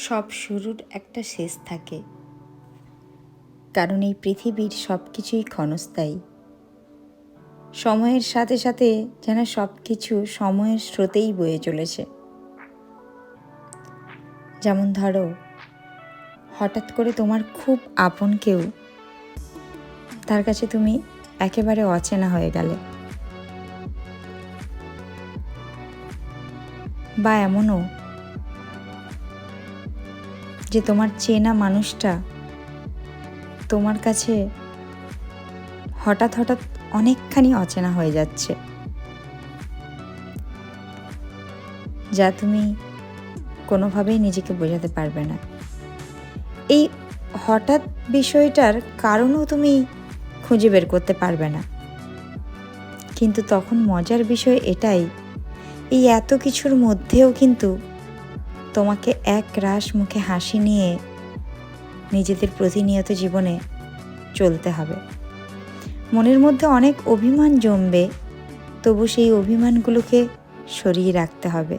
সব শুরুর একটা শেষ থাকে, কারণ এই পৃথিবীর সব কিছুই ক্ষণস্থায়ী। সময়ের সাথে সাথে যেন সব কিছু সময়ের স্রোতেই বয়ে চলেছে। যেমন ধরো, হঠাৎ করে তোমার খুব আপন কেউ, তার কাছে তুমি একেবারে অচেনা হয়ে গেলে। বা এমনও যে তোমার চেনা মানুষটা তোমার কাছে হঠাৎ হঠাৎ অনেকখানি অচেনা হয়ে যাচ্ছে, যা তুমি কোনোভাবেই নিজেকে বোঝাতে পারবে না। এই হঠাৎ বিষয়টার কারণও তুমি খুঁজে বের করতে পারবে না। কিন্তু তখন মজার বিষয় এটাই, এই এত কিছুর মধ্যেও কিন্তু তোমাকে এক রাশ মুখে হাসি নিয়ে নিজেদের প্রতিনিয়ত জীবনে চলতে হবে। মনের মধ্যে অনেক অভিমান জমবে, তবু সেই অভিমানগুলোকে সরিয়ে রাখতে হবে।